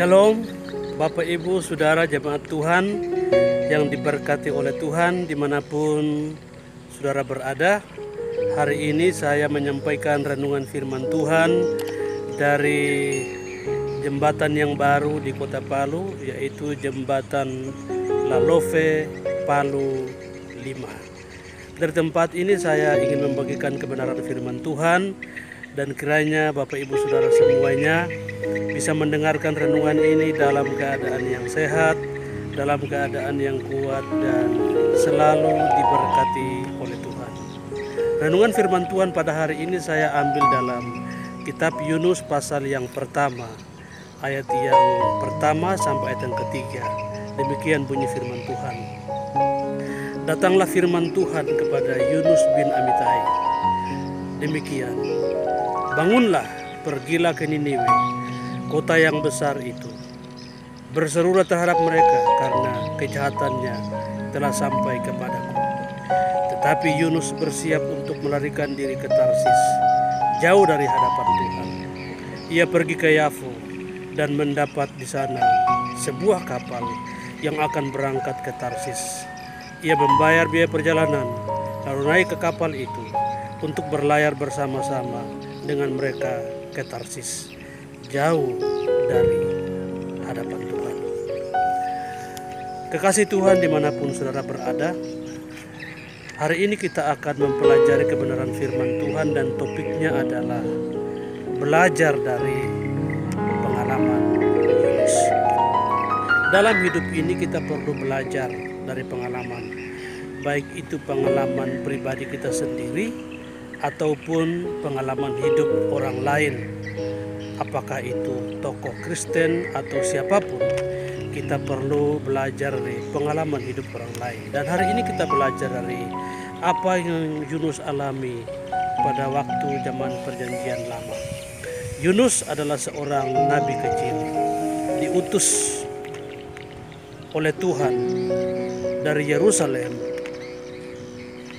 Shalom, Bapak Ibu, Saudara jemaat Tuhan yang diberkati oleh Tuhan dimanapun saudara berada. Hari ini saya menyampaikan renungan firman Tuhan dari jembatan yang baru di Kota Palu, yaitu jembatan Lalove Palu 5. Dari tempat ini saya ingin membagikan kebenaran firman Tuhan, dan kiranya Bapak Ibu Saudara semuanya bisa mendengarkan renungan ini dalam keadaan yang sehat, dalam keadaan yang kuat, dan selalu diberkati oleh Tuhan. Renungan firman Tuhan pada hari ini saya ambil dalam kitab Yunus pasal yang pertama, ayat yang pertama sampai ayat yang ketiga. Demikian bunyi firman Tuhan. Datanglah firman Tuhan kepada Yunus bin Amitai. Demikian, bangunlah, pergilah ke Niniwe, kota yang besar itu. Berserulah terhadap mereka karena kejahatannya telah sampai kepadaku. Tetapi Yunus bersiap untuk melarikan diri ke Tarsis, jauh dari hadapan Tuhan. Ia pergi ke Yafo dan mendapat di sana sebuah kapal yang akan berangkat ke Tarsis. Ia membayar biaya perjalanan, lalu naik ke kapal itu untuk berlayar bersama-sama dengan mereka ke Tarsis, jauh dari hadapan Tuhan. Kekasih Tuhan dimanapun saudara berada, hari ini kita akan mempelajari kebenaran firman Tuhan, dan topiknya adalah belajar dari pengalaman Yunus. Dalam hidup ini kita perlu belajar dari pengalaman, baik itu pengalaman pribadi kita sendiri ataupun pengalaman hidup orang lain. Apakah itu tokoh Kristen atau siapapun, kita perlu belajar dari pengalaman hidup orang lain. Dan hari ini kita belajar dari apa yang Yunus alami pada waktu zaman perjanjian lama. Yunus adalah seorang nabi kecil, diutus oleh Tuhan dari Yerusalem.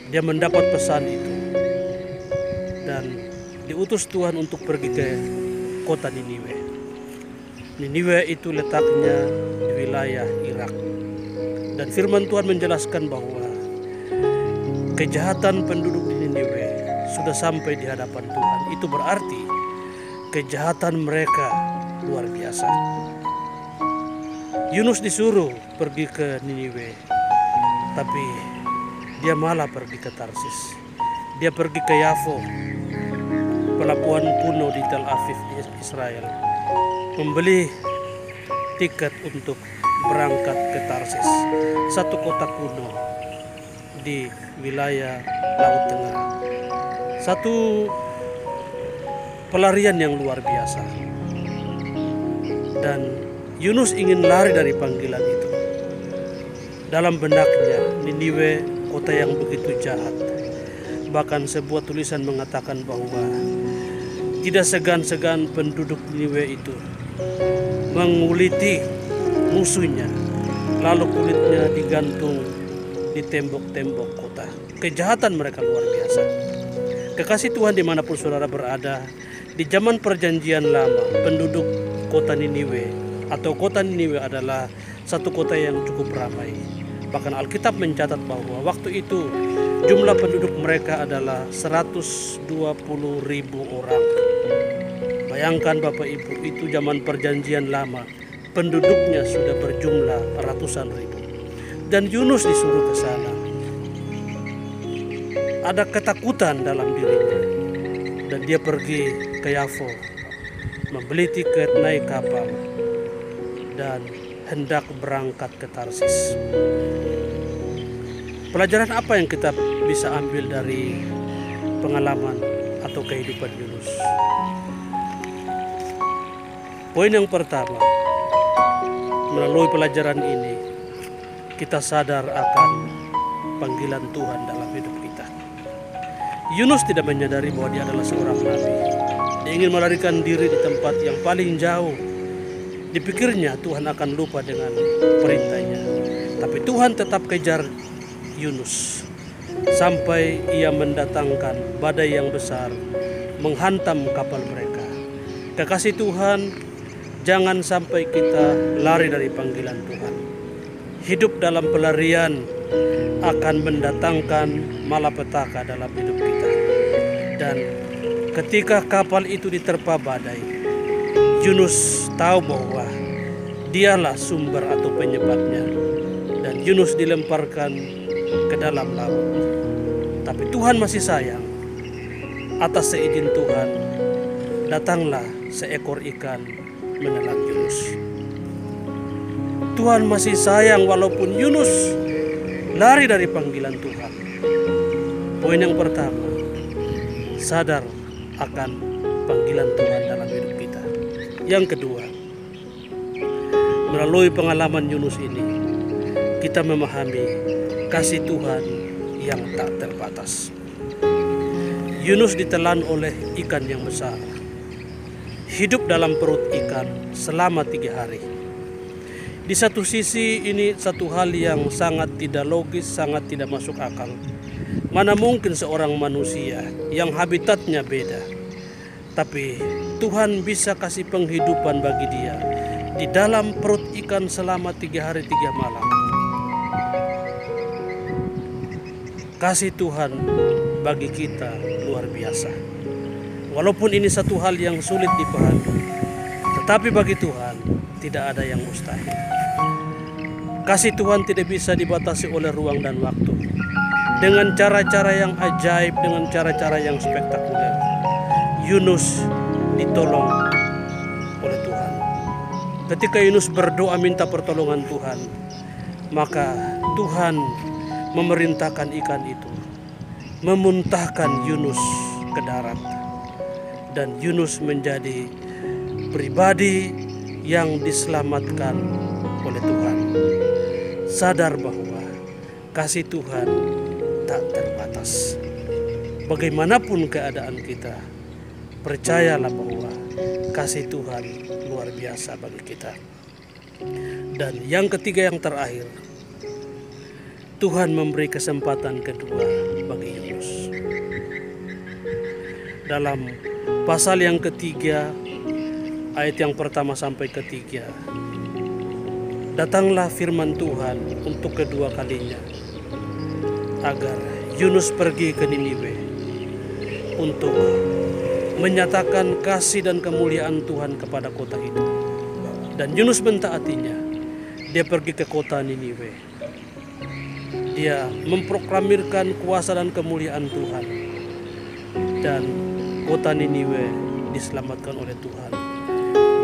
Dia mendapat pesan itu dan diutus Tuhan untuk pergi ke kota Niniwe. Niniwe itu letaknya di wilayah Irak. Dan firman Tuhan menjelaskan bahwa kejahatan penduduk di Niniwe sudah sampai di hadapan Tuhan. Itu berarti kejahatan mereka luar biasa. Yunus disuruh pergi ke Niniwe, tapi dia malah pergi ke Tarsis. Dia pergi ke Yafo, pelabuhan kuno di Tel Aviv, Israel, membeli tiket untuk berangkat ke Tarsis, satu kota kuno di wilayah Laut Tengah. Satu pelarian yang luar biasa. Dan Yunus ingin lari dari panggilan itu. Dalam benaknya, Niniwe kota yang begitu jahat. Bahkan sebuah tulisan mengatakan bahwa tidak segan-segan penduduk Niniwe itu menguliti musuhnya, lalu kulitnya digantung di tembok-tembok kota. Kejahatan mereka luar biasa. Kekasih Tuhan dimanapun saudara berada, di zaman perjanjian lama, penduduk kota Niniwe atau kota Niniwe adalah satu kota yang cukup ramai. Bahkan Alkitab mencatat bahwa waktu itu jumlah penduduk mereka adalah 120.000 orang. Bayangkan Bapak Ibu, itu zaman perjanjian lama, penduduknya sudah berjumlah ratusan ribu. Dan Yunus disuruh ke sana. Ada ketakutan dalam dirinya. Dan dia pergi ke Yafo, membeli tiket naik kapal, dan hendak berangkat ke Tarsis. Pelajaran apa yang kita bisa ambil dari pengalaman atau kehidupan Yunus? Poin yang pertama, melalui pelajaran ini kita sadar akan panggilan Tuhan dalam hidup kita. Yunus tidak menyadari bahwa dia adalah seorang nabi. Dia ingin melarikan diri di tempat yang paling jauh. Dipikirnya Tuhan akan lupa dengan perintahnya. Tapi Tuhan tetap kejar Yunus sampai ia mendatangkan badai yang besar menghantam kapal mereka. Kekasih Tuhan, jangan sampai kita lari dari panggilan Tuhan. Hidup dalam pelarian akan mendatangkan malapetaka dalam hidup kita. Dan ketika kapal itu diterpa badai, Yunus tahu bahwa dialah sumber atau penyebabnya, dan Yunus dilemparkan ke dalam laut. Tapi Tuhan masih sayang. Atas seizin Tuhan, datanglah seekor ikan menelan Yunus. Tuhan masih sayang walaupun Yunus lari dari panggilan Tuhan. Poin yang pertama, sadar akan panggilan Tuhan dalam hidup kita. Yang kedua, melalui pengalaman Yunus ini, kita memahami kasih Tuhan yang tak terbatas. Yunus ditelan oleh ikan yang besar. Hidup dalam perut ikan selama 3 hari. Di satu sisi ini satu hal yang sangat tidak logis, sangat tidak masuk akal. Mana mungkin seorang manusia yang habitatnya beda, tapi Tuhan bisa kasih penghidupan bagi dia di dalam perut ikan selama 3 hari 3 malam. Kasih Tuhan bagi kita luar biasa. Walaupun ini satu hal yang sulit dipahami, tetapi bagi Tuhan tidak ada yang mustahil. Kasih Tuhan tidak bisa dibatasi oleh ruang dan waktu. Dengan cara-cara yang ajaib, dengan cara-cara yang spektakuler, Yunus ditolong oleh Tuhan. Ketika Yunus berdoa minta pertolongan Tuhan, maka Tuhan memerintahkan ikan itu memuntahkan Yunus ke darat, dan Yunus menjadi pribadi yang diselamatkan oleh Tuhan. Sadar bahwa kasih Tuhan tak terbatas. Bagaimanapun keadaan kita, percayalah bahwa kasih Tuhan luar biasa bagi kita. Dan yang ketiga, yang terakhir, Tuhan memberi kesempatan kedua bagi Yunus. Dalam pasal yang ketiga, ayat yang pertama sampai ketiga, datanglah firman Tuhan untuk kedua kalinya agar Yunus pergi ke Niniwe untuk menyatakan kasih dan kemuliaan Tuhan kepada kota itu. Dan Yunus mentaatinya. Dia pergi ke kota Niniwe. Dia memproklamirkan kuasa dan kemuliaan Tuhan. Dan kota Niniwe diselamatkan oleh Tuhan.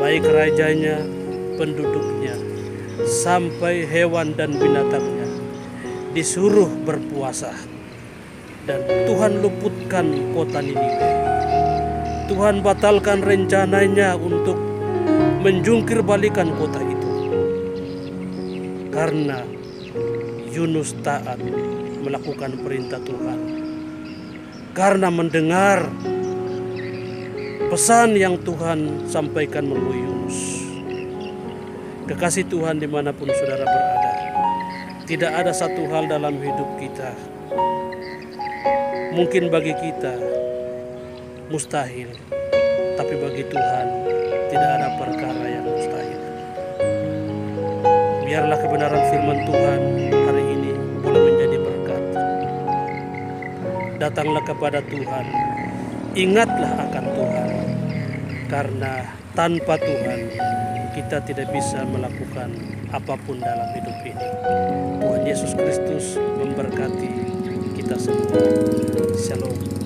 Baik rajanya, penduduknya, sampai hewan dan binatangnya disuruh berpuasa. Dan Tuhan luputkan kota Niniwe. Tuhan batalkan rencananya untuk menjungkir balikan kota itu. Karena Yunus taat melakukan perintah Tuhan. Karena mendengar pesan yang Tuhan sampaikan melalui Yunus. Kekasih Tuhan dimanapun saudara berada, tidak ada satu hal dalam hidup kita mungkin bagi kita mustahil, tapi bagi Tuhan tidak ada perkara yang mustahil. Biarlah kebenaran firman Tuhan hari ini boleh menjadi berkat. Datanglah kepada Tuhan, ingatlah akan Tuhan, karena tanpa Tuhan kita tidak bisa melakukan apapun dalam hidup ini. Tuhan Yesus Kristus memberkati kita semua. Shalom.